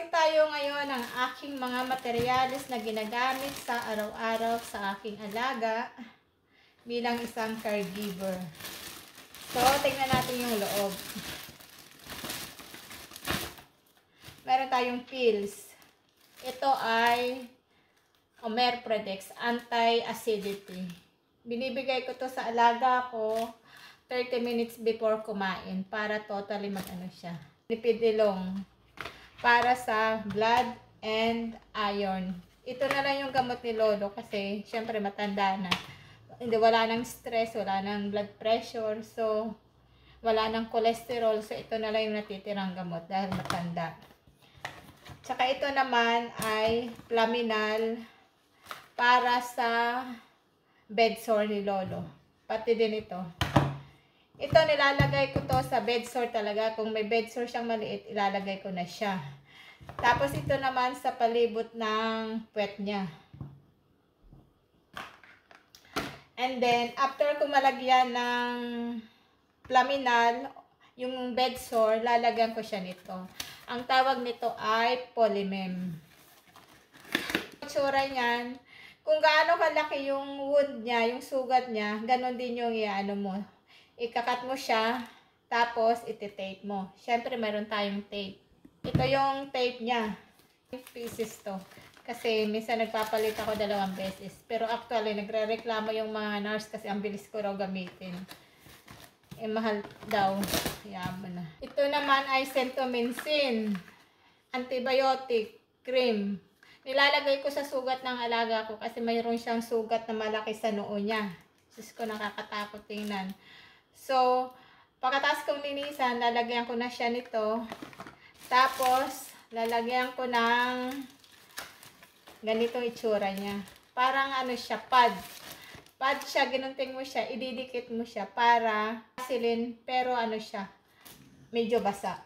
unboxing tayo ngayon ng aking mga materyales na ginagamit sa araw-araw sa aking alaga bilang isang caregiver. So, tingnan natin yung loob. Meron tayong pills. Ito ay Omerpredex, anti-acidity. Binibigay ko to sa alaga ko 30 minutes before kumain para totally mag-ano siya. Lipidilong para sa blood and iron. Ito na lang yung gamot ni Lolo kasi syempre matanda na. Hindi, wala nang stress, wala nang blood pressure, so wala nang cholesterol, so ito na lang yung natitirang gamot dahil matanda. Tsaka ito naman ay Plaminal para sa bed sore ni Lolo. Pati din ito. Ito, nilalagay ko to sa bed sore talaga. Kung may bed sore siyang maliit, ilalagay ko na siya. Tapos ito naman sa palibot ng puwet niya. And then, after ko malagyan ng Plaminal, yung bed sore, lalagyan ko siya nito. Ang tawag nito ay Polymem. Itsura niyan, kung gaano kalaki yung wound niya, yung sugat niya, ganon din yung iano mo. Ikakat mo siya, tapos iti-tape mo. Siyempre, meron tayong tape. Ito yung tape niya. Pieces to. Kasi minsan nagpapalit ako 2 beses. Pero actually, nagre-reklamo yung mga nurse kasi ang bilis ko raw gamitin. Eh, mahal daw. Yaman na. Ito naman ay Centomycin. Antibiotic cream. Nilalagay ko sa sugat ng alaga ko kasi mayroon siyang sugat na malaki sa noo niya. Sus ko, nakakatakot tingnan. So, pagkatapos kong linisan, lalagyan ko na siya nito. Tapos, lalagyan ko ng ganitong itsura niya. Parang ano siya, pad. Pad siya, ginunting mo siya, ididikit mo siya para silin, pero ano siya, medyo basa.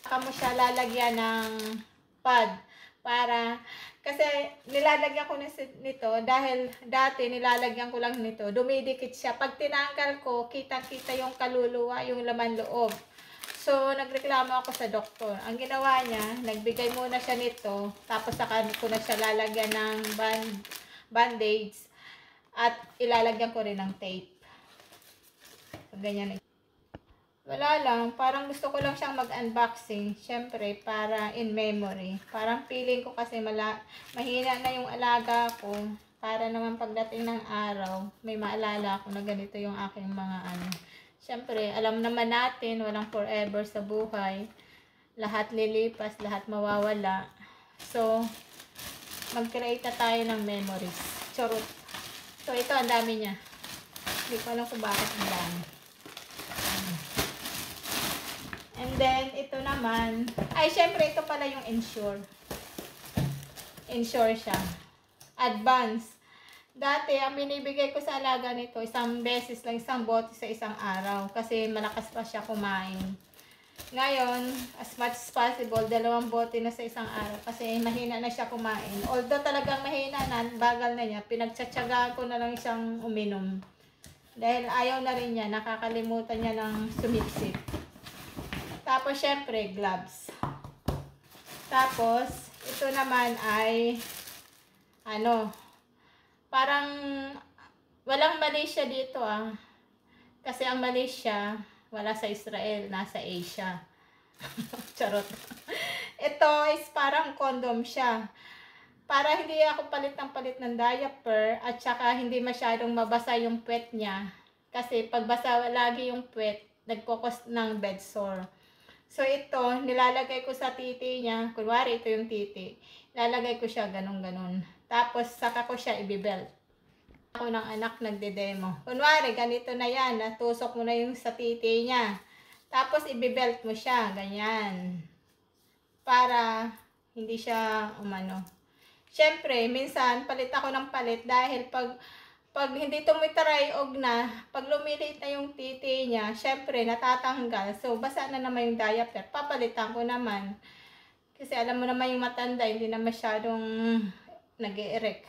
Saka mo siya lalagyan ng pad para, kasi nilalagyan ko nito dahil dati nilalagyan ko lang nito, dumidikit siya. Pag tinanggal ko, kitang-kita yung kaluluwa, yung laman loob. So, nagreklamo ako sa doktor. Ang ginawa niya, nagbigay muna siya nito, tapos saka ko na siya lalagyan ng bandage at ilalagyan ko rin ng tape. Ganyan. Wala lang, parang gusto ko lang siyang mag-unboxing, syempre para in memory. Parang feeling ko kasi mahina na yung alaga ko, para naman pagdating ng araw, may maalala ako na ganito yung aking mga ano. Syempre, alam naman natin, walang forever sa buhay. Lahat lilipas, lahat mawawala. So, mag-create na tayo ng memories. Charot. So, ito, ang dami niya. Hindi ko alam kung bakit ang dami. And then, ito naman, ay, syempre, ito pala yung Ensure. Ensure siya. Advance. Dati, ang binibigay ko sa alaga nito, 1 beses lang, 1 bote sa isang araw. Kasi malakas pa siya kumain. Ngayon, as much as possible, 2 bote na sa isang araw. Kasi mahina na siya kumain. Although talagang mahina na, bagal na niya, pinagtsatsagaan ko na lang siyang uminom. Dahil ayaw na rin niya, nakakalimutan niya ng sumipsip. Tapos, syempre, gloves. Tapos, ito naman ay, ano, parang, walang Malaysia dito Kasi ang Malaysia, wala sa Israel, nasa Asia. Charot. Ito is parang condom siya. Para hindi ako palit ng diaper, at saka hindi masyadong mabasa yung puwet niya. Kasi pag basa lagi yung puwet, nagkukos ng bed sore. So, ito, nilalagay ko sa titi niya. Kunwari, ito yung titi. Nilalagay ko siya ganun-ganun. Tapos, saka ko siya ibibelt. Ako ng anak nagde-demo. Kunwari, ganito na yan. Natusok mo na yung sa titi niya. Tapos, ibibelt mo siya. Ganyan. Para hindi siya umano. Siyempre, minsan, palit ako ng palit dahil pag hindi tumitry-og na, pag lumiliit na yung titi niya, syempre, natatanggal. So, basa na naman yung diaper. Papalitan ko naman. Kasi alam mo naman yung matanda, hindi na masyadong nag-e-erect.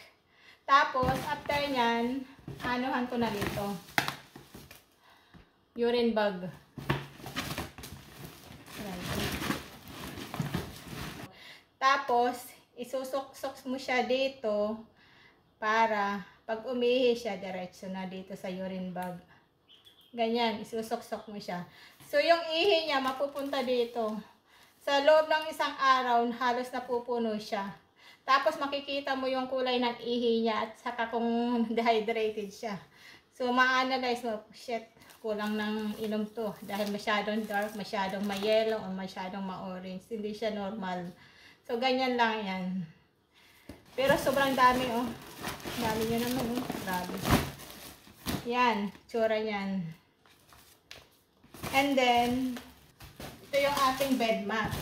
Tapos, after nyan, anuhan ko na dito. Urine bag. Tapos, isusok-sok mo siya dito para pag umihi siya, diretso na dito sa urine bag. Ganyan, isusok-sok mo siya. So, yung ihi niya, mapupunta dito. Sa loob ng isang araw, halos napupuno siya. Tapos, makikita mo yung kulay ng ihi niya at saka kung dehydrated siya. So, ma-analyze mo, shit, kulang ng inom to. Dahil masyadong dark, masyadong ma-yellow, o masyadong ma-orange. Hindi siya normal. So, ganyan lang yan. Pero sobrang dami, oh. Dami niya naman, oh. Grabe. Yan, tsura yan. And then, ito yung ating bed mat.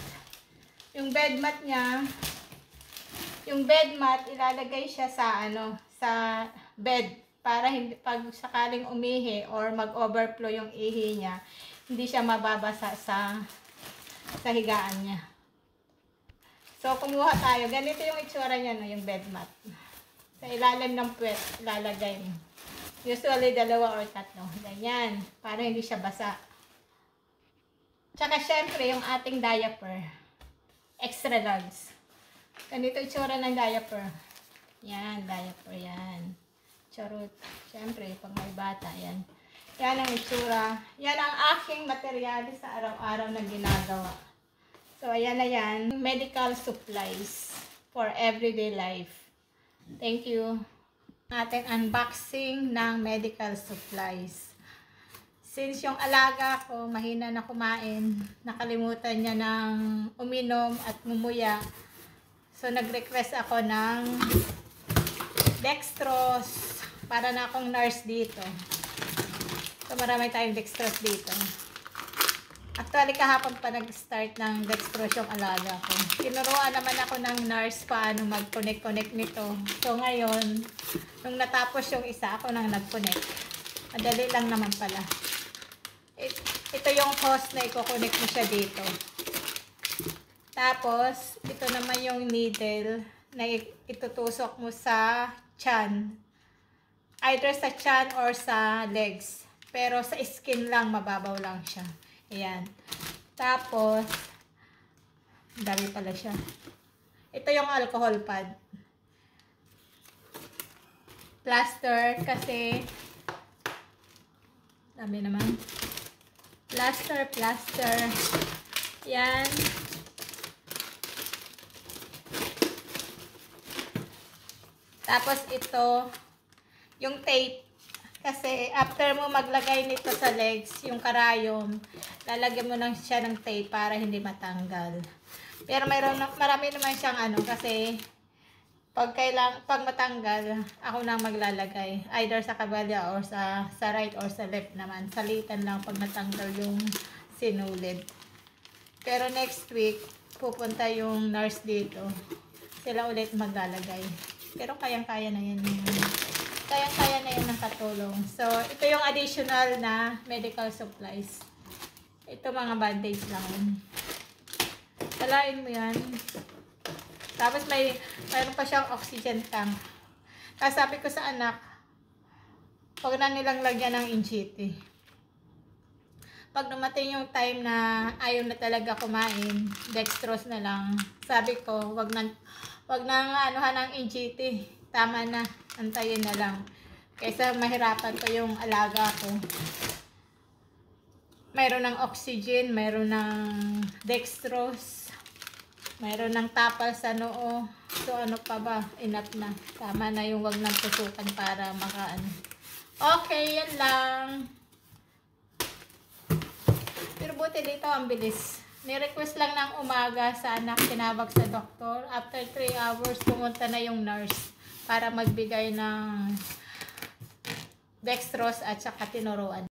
Yung bed mat niya, yung bed mat, ilalagay siya sa, sa bed. Para hindi, pag sakaling umihi or mag-overflow yung ihi niya, hindi siya mababasa sa higaan niya. So, kumuha tayo. Ganito yung itsura niya, no, yung bed mat. Sa ilalim ng puwet, ilalagay mo. Usually, 2 or 3. Ganyan. Para hindi siya basa. Tsaka, syempre, yung ating diaper. Extra large. Ganito itsura ng diaper. Yan, diaper yan. Charot. Siyempre, pag may bata, yan. Yan ang itsura. Yan ang aking materyales sa araw-araw na ginagawa. So, ayan na yan. Medical supplies for everyday life. Thank you. Ating unboxing ng medical supplies. Since yung alaga ko, mahina na kumain, nakalimutan niya ng uminom at ngumuya. So, nag-request ako ng dextrose. Para na akong nurse dito. So, marami tayong dextrose dito. Actually, kahapon pa nag-start ng dextrose yung alaga ko. Tinuruan naman ako ng nurse paano mag-connect nito. So, ngayon, nung natapos yung isa, ako nang nag-connect. Madali lang naman pala. Ito yung hose na i-connect mo siya dito. Tapos, ito naman yung needle na itutusok mo sa tiyan. Either sa tiyan or sa legs. Pero sa skin lang, mababaw lang siya. Ayan. Tapos, dami pala siya. Ito yung alcohol pad. Plaster kasi, dami naman. Plaster. Yan. Tapos ito, yung tape. Kasi after mo maglagay nito sa legs, yung karayom, lalagyan mo lang siya ng tape para hindi matanggal. Pero marami naman siyang kasi pag matanggal, ako nang maglalagay. Either sa kabalya or sa right or sa left naman. Salitan lang pag natanggal yung sinulid. Pero next week, pupunta yung nurse dito. Sila ulit maglalagay. Pero kayang-kaya na yan. Kayang-kaya na yan ng katulong. So, ito yung additional na medical supplies. Ito mga bandage lang. Salain mo yan. Tapos mayroon pa siyang oxygen tank. Kasi sabi ko sa anak, huwag na nilang lagyan ng injiti. Pag dumating yung time na ayaw na talaga kumain, dextrose na lang. Sabi ko, wag na anuhan ng injiti. Tama na, antayin na lang. Kaysa mahirapan pa yung alaga ko. Mayroon ng oxygen, mayroon ng dextrose, mayroon ng tapal sa noo. So ano pa ba? Enough na. Tama na yung wag nang tusukan para makaano. Okay, yan lang. Pero buti dito ang bilis. Ni-request lang ng umaga sa anak, tinawag sa doktor. After 3 hours, pumunta na yung nurse para magbigay ng dextrose at saka tinuruan.